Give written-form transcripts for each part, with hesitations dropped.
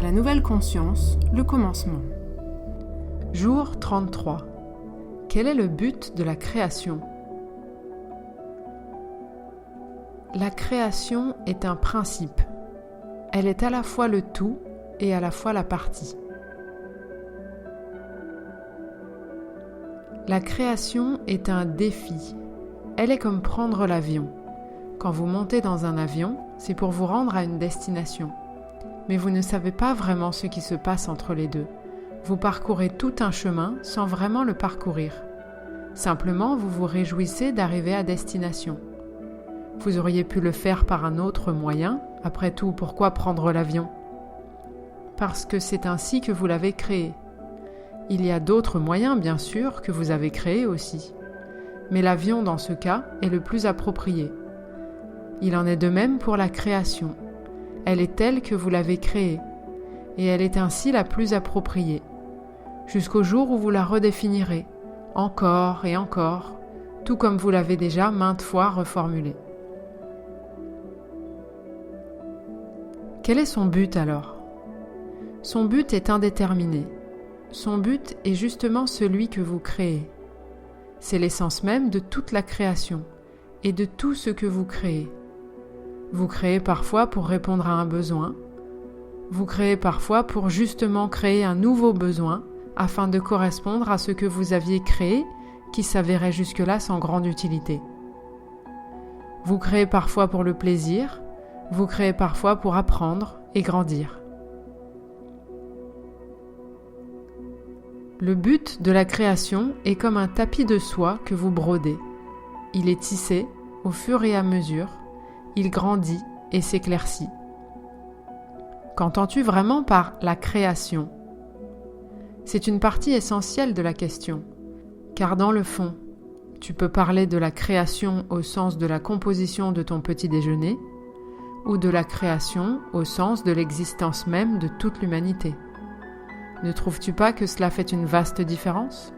La nouvelle conscience, le commencement. Jour 33. Quel est le but de la création ? La création est un principe. Elle est à la fois le tout et à la fois la partie. La création est un défi. Elle est comme prendre l'avion. Quand vous montez dans un avion, c'est pour vous rendre à une destination. Mais vous ne savez pas vraiment ce qui se passe entre les deux. Vous parcourez tout un chemin sans vraiment le parcourir. Simplement, vous vous réjouissez d'arriver à destination. Vous auriez pu le faire par un autre moyen. Après tout, pourquoi prendre l'avion ? Parce que c'est ainsi que vous l'avez créé. Il y a d'autres moyens, bien sûr, que vous avez créés aussi. Mais l'avion, dans ce cas, est le plus approprié. Il en est de même pour la création. Elle est telle que vous l'avez créée, et elle est ainsi la plus appropriée, jusqu'au jour où vous la redéfinirez, encore et encore, tout comme vous l'avez déjà maintes fois reformulée. Quel est son but alors ? Son but est indéterminé. Son but est justement celui que vous créez. C'est l'essence même de toute la création et de tout ce que vous créez. Vous créez parfois pour répondre à un besoin. Vous créez parfois pour justement créer un nouveau besoin afin de correspondre à ce que vous aviez créé qui s'avérait jusque-là sans grande utilité. Vous créez parfois pour le plaisir. Vous créez parfois pour apprendre et grandir. Le but de la création est comme un tapis de soie que vous brodez. Il est tissé au fur et à mesure. Il grandit et s'éclaircit. Qu'entends-tu vraiment par la création ? C'est une partie essentielle de la question, car dans le fond, tu peux parler de la création au sens de la composition de ton petit déjeuner, ou de la création au sens de l'existence même de toute l'humanité. Ne trouves-tu pas que cela fait une vaste différence ?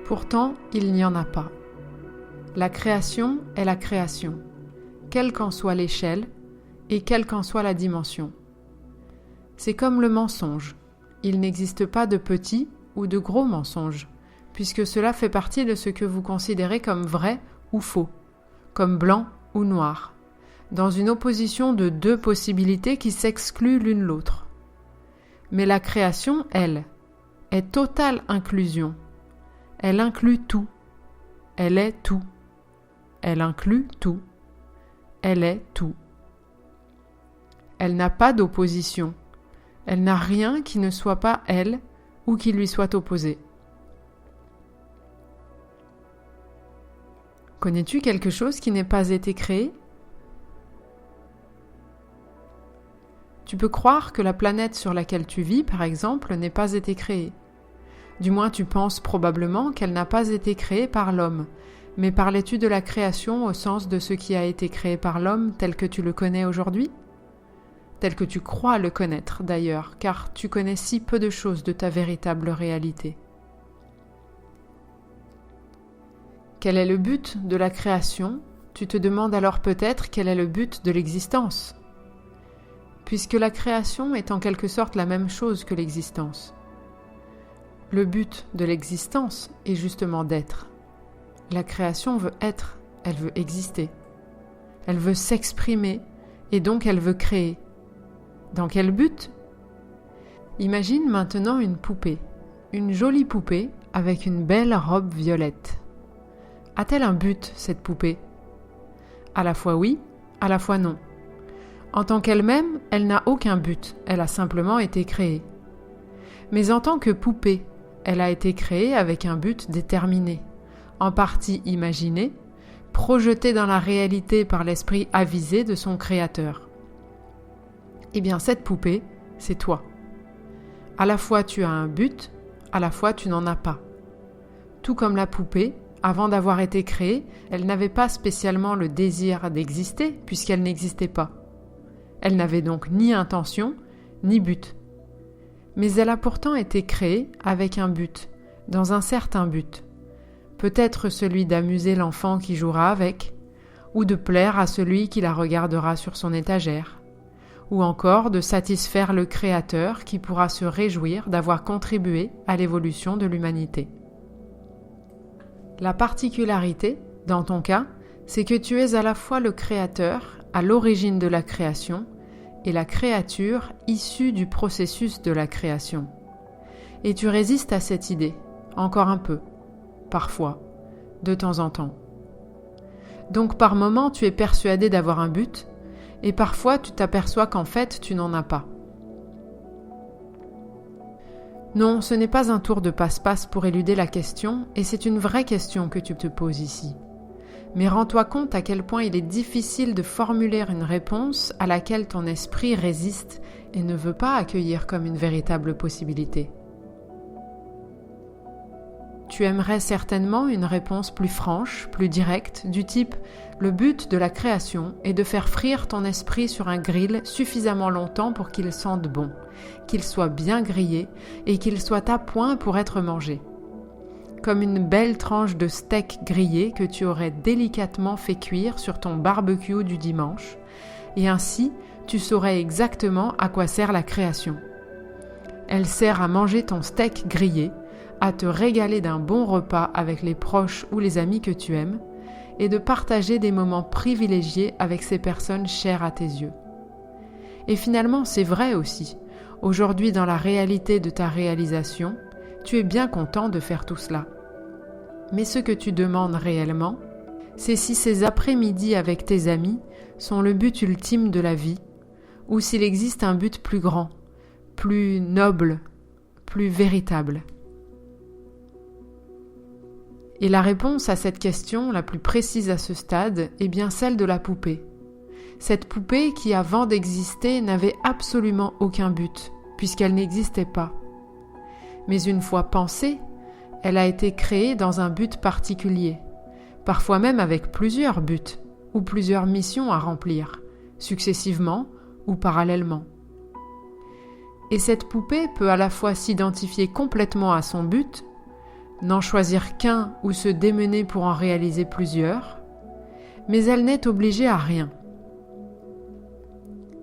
Pourtant, il n'y en a pas. La création est la création, quelle qu'en soit l'échelle et quelle qu'en soit la dimension. C'est comme le mensonge. Il n'existe pas de petits ou de gros mensonges, puisque cela fait partie de ce que vous considérez comme vrai ou faux, comme blanc ou noir, dans une opposition de deux possibilités qui s'excluent l'une l'autre. Mais la création, elle, est totale inclusion. Elle inclut tout. Elle est tout. Elle inclut tout. Elle est tout. Elle n'a pas d'opposition. Elle n'a rien qui ne soit pas elle ou qui lui soit opposé. Connais-tu quelque chose qui n'ait pas été créé ? Tu peux croire que la planète sur laquelle tu vis, par exemple, n'ait pas été créée. Du moins, tu penses probablement qu'elle n'a pas été créée par l'homme. Mais parlais-tu de la création au sens de ce qui a été créé par l'homme tel que tu le connais aujourd'hui ? Tel que tu crois le connaître d'ailleurs, car tu connais si peu de choses de ta véritable réalité. Quel est le but de la création ? Tu te demandes alors peut-être quel est le but de l'existence ? Puisque la création est en quelque sorte la même chose que l'existence. Le but de l'existence est justement d'être. La création veut être, elle veut exister. Elle veut s'exprimer et donc elle veut créer. Dans quel but ? Imagine maintenant une poupée, une jolie poupée avec une belle robe violette. A-t-elle un but, cette poupée ? À la fois oui, à la fois non. En tant qu'elle-même, elle n'a aucun but, elle a simplement été créée. Mais en tant que poupée, elle a été créée avec un but déterminé, en partie imaginé, projeté dans la réalité par l'esprit avisé de son créateur. Eh bien, cette poupée, c'est toi. À la fois tu as un but, à la fois tu n'en as pas. Tout comme la poupée, avant d'avoir été créée, elle n'avait pas spécialement le désir d'exister puisqu'elle n'existait pas. Elle n'avait donc ni intention, ni but. Mais elle a pourtant été créée avec un but, dans un certain but. Peut-être celui d'amuser l'enfant qui jouera avec, ou de plaire à celui qui la regardera sur son étagère, ou encore de satisfaire le Créateur qui pourra se réjouir d'avoir contribué à l'évolution de l'humanité. La particularité, dans ton cas, c'est que tu es à la fois le Créateur, à l'origine de la création, et la créature issue du processus de la création. Et tu résistes à cette idée, encore un peu, parfois, de temps en temps. Donc par moments, tu es persuadé d'avoir un but, et parfois tu t'aperçois qu'en fait, tu n'en as pas. Non, ce n'est pas un tour de passe-passe pour éluder la question, et c'est une vraie question que tu te poses ici. Mais rends-toi compte à quel point il est difficile de formuler une réponse à laquelle ton esprit résiste et ne veut pas accueillir comme une véritable possibilité. Tu aimerais certainement une réponse plus franche, plus directe, du type « Le but de la création est de faire frire ton esprit sur un grill suffisamment longtemps pour qu'il sente bon, qu'il soit bien grillé et qu'il soit à point pour être mangé. » Comme une belle tranche de steak grillé que tu aurais délicatement fait cuire sur ton barbecue du dimanche, et ainsi tu saurais exactement à quoi sert la création. Elle sert à manger ton steak grillé, à te régaler d'un bon repas avec les proches ou les amis que tu aimes, et de partager des moments privilégiés avec ces personnes chères à tes yeux. Et finalement, c'est vrai aussi. Aujourd'hui, dans la réalité de ta réalisation, tu es bien content de faire tout cela. Mais ce que tu demandes réellement, c'est si ces après-midi avec tes amis sont le but ultime de la vie, ou s'il existe un but plus grand, plus noble, plus véritable. Et la réponse à cette question, la plus précise à ce stade, est bien celle de la poupée. Cette poupée qui, avant d'exister, n'avait absolument aucun but, puisqu'elle n'existait pas. Mais une fois pensée, elle a été créée dans un but particulier, parfois même avec plusieurs buts, ou plusieurs missions à remplir, successivement ou parallèlement. Et cette poupée peut à la fois s'identifier complètement à son but, n'en choisir qu'un ou se démener pour en réaliser plusieurs, mais elle n'est obligée à rien.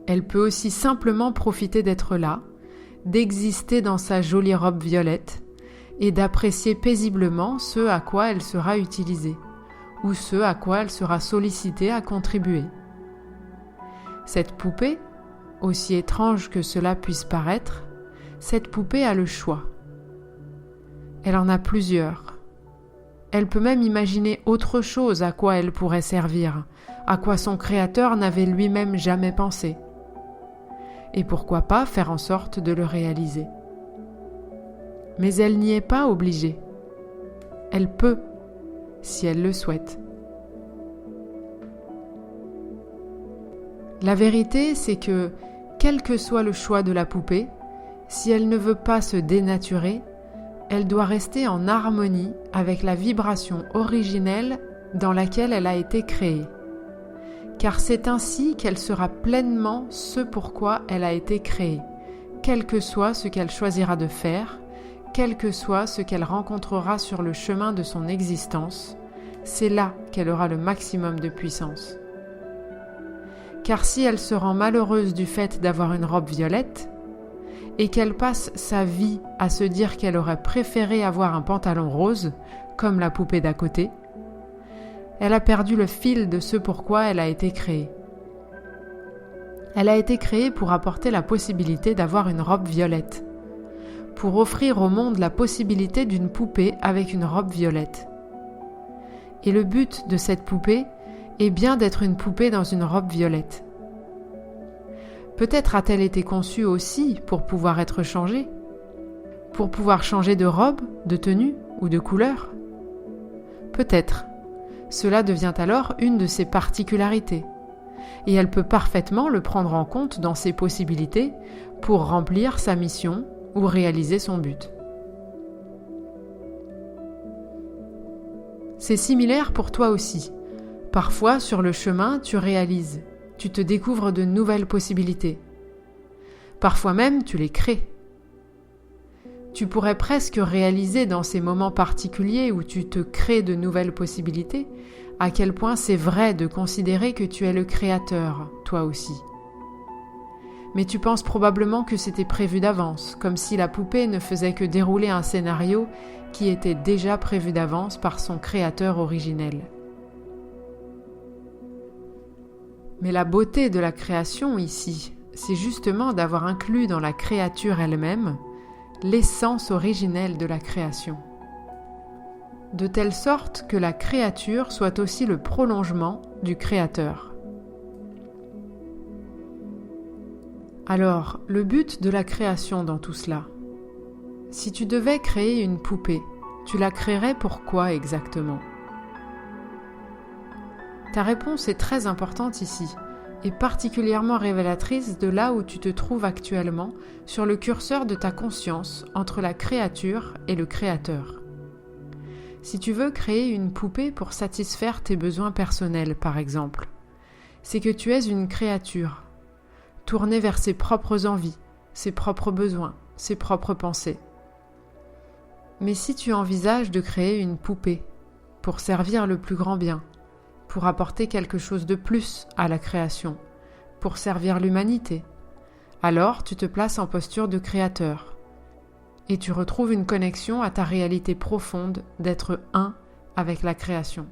Elle peut aussi simplement profiter d'être là, d'exister dans sa jolie robe violette et d'apprécier paisiblement ce à quoi elle sera utilisée, ou ce à quoi elle sera sollicitée à contribuer. Cette poupée, aussi étrange que cela puisse paraître, cette poupée a le choix. Elle en a plusieurs. Elle peut même imaginer autre chose à quoi elle pourrait servir, à quoi son créateur n'avait lui-même jamais pensé. Et pourquoi pas faire en sorte de le réaliser. Mais elle n'y est pas obligée. Elle peut, si elle le souhaite. La vérité, c'est que, quel que soit le choix de la poupée, si elle ne veut pas se dénaturer, elle doit rester en harmonie avec la vibration originelle dans laquelle elle a été créée. Car c'est ainsi qu'elle sera pleinement ce pourquoi elle a été créée, quel que soit ce qu'elle choisira de faire, quel que soit ce qu'elle rencontrera sur le chemin de son existence, c'est là qu'elle aura le maximum de puissance. Car si elle se rend malheureuse du fait d'avoir une robe violette, et qu'elle passe sa vie à se dire qu'elle aurait préféré avoir un pantalon rose, comme la poupée d'à côté, elle a perdu le fil de ce pourquoi elle a été créée. Elle a été créée pour apporter la possibilité d'avoir une robe violette, pour offrir au monde la possibilité d'une poupée avec une robe violette. Et le but de cette poupée est bien d'être une poupée dans une robe violette. Peut-être a-t-elle été conçue aussi pour pouvoir être changée, pour pouvoir changer de robe, de tenue ou de couleur. Peut-être. Cela devient alors une de ses particularités, et elle peut parfaitement le prendre en compte dans ses possibilités pour remplir sa mission ou réaliser son but. C'est similaire pour toi aussi. Parfois, sur le chemin, tu réalises, tu te découvres de nouvelles possibilités. Parfois même, tu les crées. Tu pourrais presque réaliser dans ces moments particuliers où tu te crées de nouvelles possibilités, à quel point c'est vrai de considérer que tu es le créateur, toi aussi. mais tu penses probablement que c'était prévu d'avance, comme si la poupée ne faisait que dérouler un scénario qui était déjà prévu d'avance par son créateur originel. Mais la beauté de la création ici, c'est justement d'avoir inclus dans la créature elle-même l'essence originelle de la création. De telle sorte que la créature soit aussi le prolongement du créateur. Alors, le but de la création dans tout cela, si tu devais créer une poupée, tu la créerais pour quoi exactement ? Ta réponse est très importante ici, et particulièrement révélatrice de là où tu te trouves actuellement sur le curseur de ta conscience entre la créature et le créateur. Si tu veux créer une poupée pour satisfaire tes besoins personnels, par exemple, c'est que tu es une créature, tournée vers ses propres envies, ses propres besoins, ses propres pensées. Mais si tu envisages de créer une poupée pour servir le plus grand bien, pour apporter quelque chose de plus à la création, pour servir l'humanité, alors tu te places en posture de créateur et tu retrouves une connexion à ta réalité profonde d'être un avec la création.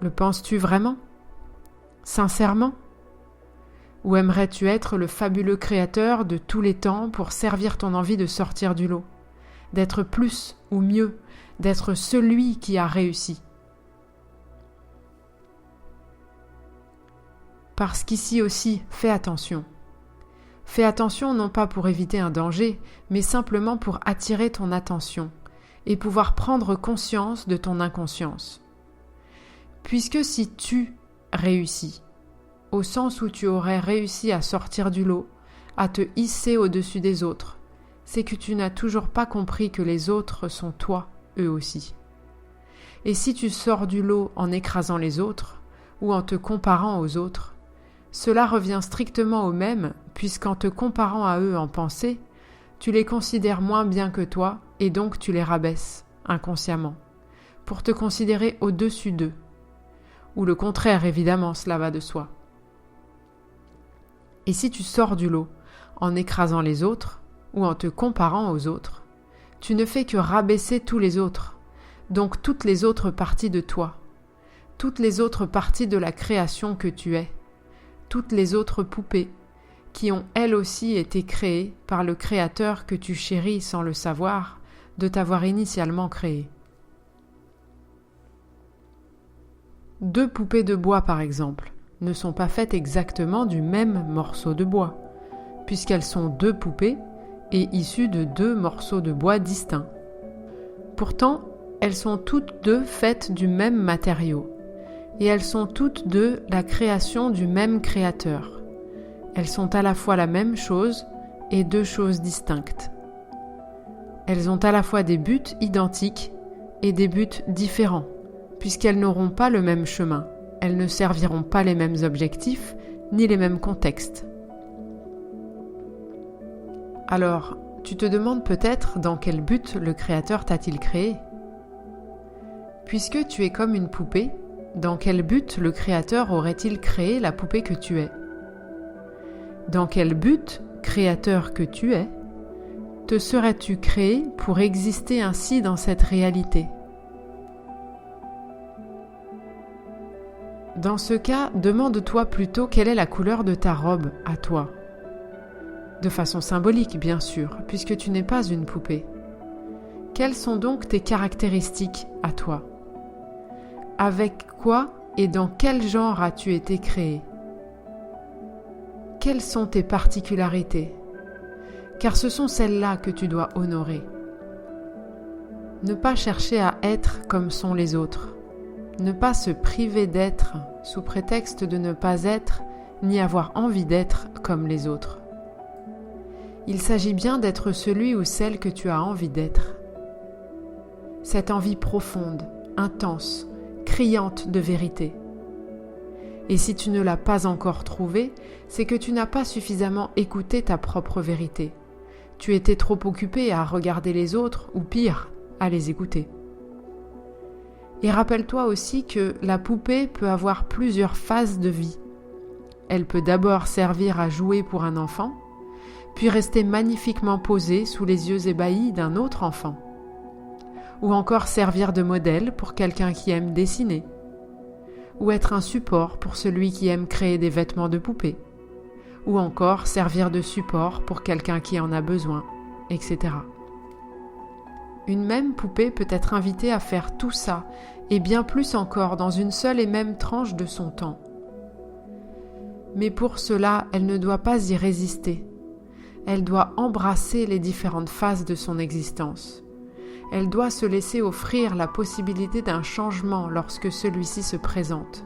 Le penses-tu vraiment ? Sincèrement ? Ou aimerais-tu être le fabuleux créateur de tous les temps pour servir ton envie de sortir du lot, d'être plus ou mieux, d'être celui qui a réussi ? Parce qu'ici aussi, fais attention. Fais attention non pas pour éviter un danger, mais simplement pour attirer ton attention et pouvoir prendre conscience de ton inconscience. Puisque si tu réussis, au sens où tu aurais réussi à sortir du lot, à te hisser au-dessus des autres, c'est que tu n'as toujours pas compris que les autres sont toi, eux aussi. Et si tu sors du lot en écrasant les autres, ou en te comparant aux autres, cela revient strictement au même, puisqu'en te comparant à eux en pensée, tu les considères moins bien que toi, et donc tu les rabaisses, inconsciemment, pour te considérer au-dessus d'eux. Ou le contraire, évidemment, cela va de soi. Et si tu sors du lot en écrasant les autres, ou en te comparant aux autres, tu ne fais que rabaisser tous les autres, donc toutes les autres parties de toi, toutes les autres parties de la création que tu es, toutes les autres poupées qui ont elles aussi été créées par le créateur que tu chéris sans le savoir de t'avoir initialement créé. 2 poupées de bois, par exemple, ne sont pas faites exactement du même morceau de bois, puisqu'elles sont 2 poupées et issues de 2 morceaux de bois distincts. Pourtant, elles sont toutes 2 faites du même matériau, et elles sont toutes 2 la création du même créateur. Elles sont à la fois la même chose et 2 choses distinctes. Elles ont à la fois des buts identiques et des buts différents, puisqu'elles n'auront pas le même chemin, elles ne serviront pas les mêmes objectifs, ni les mêmes contextes. Alors, tu te demandes peut-être dans quel but le Créateur t'a-t-il créé ? Puisque tu es comme une poupée, dans quel but le Créateur aurait-il créé la poupée que tu es ? Dans quel but, Créateur que tu es, te serais-tu créé pour exister ainsi dans cette réalité ? Dans ce cas, demande-toi plutôt quelle est la couleur de ta robe à toi. De façon symbolique, bien sûr, puisque tu n'es pas une poupée. Quelles sont donc tes caractéristiques à toi ? Avec quoi et dans quel genre as-tu été créé ? Quelles sont tes particularités ? Car ce sont celles-là que tu dois honorer. Ne pas chercher à être comme sont les autres. Ne pas se priver d'être sous prétexte de ne pas être ni avoir envie d'être comme les autres. Il s'agit bien d'être celui ou celle que tu as envie d'être. Cette envie profonde, intense, criante de vérité. Et si tu ne l'as pas encore trouvée, c'est que tu n'as pas suffisamment écouté ta propre vérité. Tu étais trop occupé à regarder les autres, ou pire, à les écouter. Et rappelle-toi aussi que la poupée peut avoir plusieurs phases de vie. elle peut d'abord servir à jouer pour un enfant, puis rester magnifiquement posée sous les yeux ébahis d'un autre enfant. Ou encore servir de modèle pour quelqu'un qui aime dessiner, ou être un support pour celui qui aime créer des vêtements de poupée, ou encore servir de support pour quelqu'un qui en a besoin, etc. Une même poupée peut être invitée à faire tout ça, et bien plus encore dans une seule et même tranche de son temps. Mais pour cela, elle ne doit pas y résister. Elle doit embrasser les différentes phases de son existence. Elle doit se laisser offrir la possibilité d'un changement lorsque celui-ci se présente.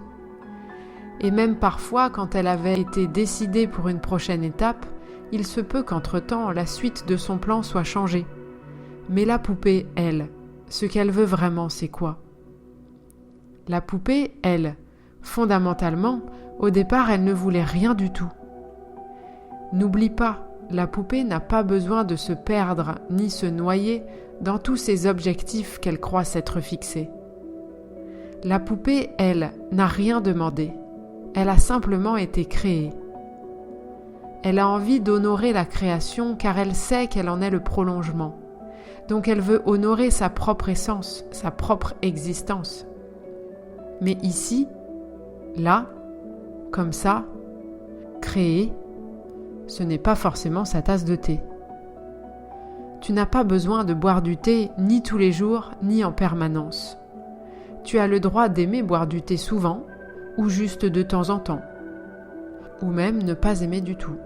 Et même parfois, quand elle avait été décidée pour une prochaine étape, il se peut qu'entre-temps, la suite de son plan soit changée. Mais la poupée, elle, ce qu'elle veut vraiment, c'est quoi ? La poupée, elle, fondamentalement, au départ, elle ne voulait rien du tout. N'oublie pas, la poupée n'a pas besoin de se perdre ni se noyer dans tous ces objectifs qu'elle croit s'être fixés. La poupée, elle, n'a rien demandé. Elle a simplement été créée. Elle a envie d'honorer la création car elle sait qu'elle en est le prolongement. Donc elle veut honorer sa propre essence, sa propre existence. Mais ici, là, comme ça, créer, ce n'est pas forcément sa tasse de thé. Tu n'as pas besoin de boire du thé ni tous les jours, ni en permanence. Tu as le droit d'aimer boire du thé souvent, ou juste de temps en temps, ou même ne pas aimer du tout.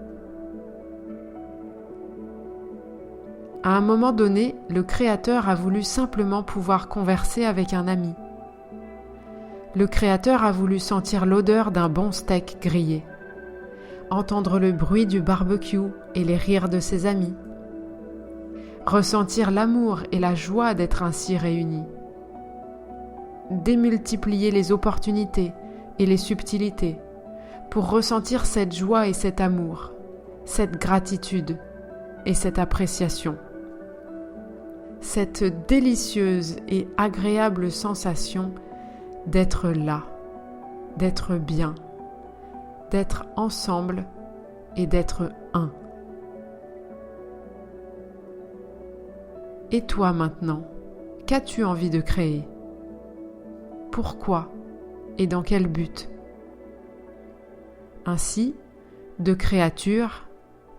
À un moment donné, le créateur a voulu simplement pouvoir converser avec un ami. Le créateur a voulu sentir l'odeur d'un bon steak grillé, entendre le bruit du barbecue et les rires de ses amis, ressentir l'amour et la joie d'être ainsi réunis, démultiplier les opportunités et les subtilités pour ressentir cette joie et cet amour, cette gratitude et cette appréciation. Cette délicieuse et agréable sensation d'être là, d'être bien, d'être ensemble et d'être un. Et toi maintenant, qu'as-tu envie de créer ? Pourquoi et dans quel but ? Ainsi, de créature,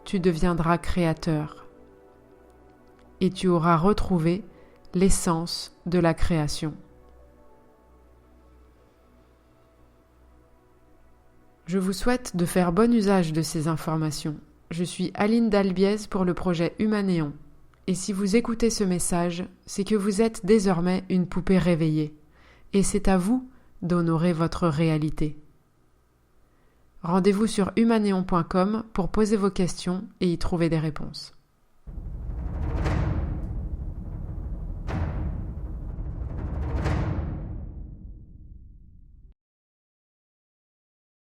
tu deviendras créateur. Et tu auras retrouvé l'essence de la création. Je vous souhaite de faire bon usage de ces informations. Je suis Aline Dalbiez pour le projet Humanéon. Et si vous écoutez ce message, c'est que vous êtes désormais une poupée réveillée. Et c'est à vous d'honorer votre réalité. Rendez-vous sur humanéon.com pour poser vos questions et y trouver des réponses.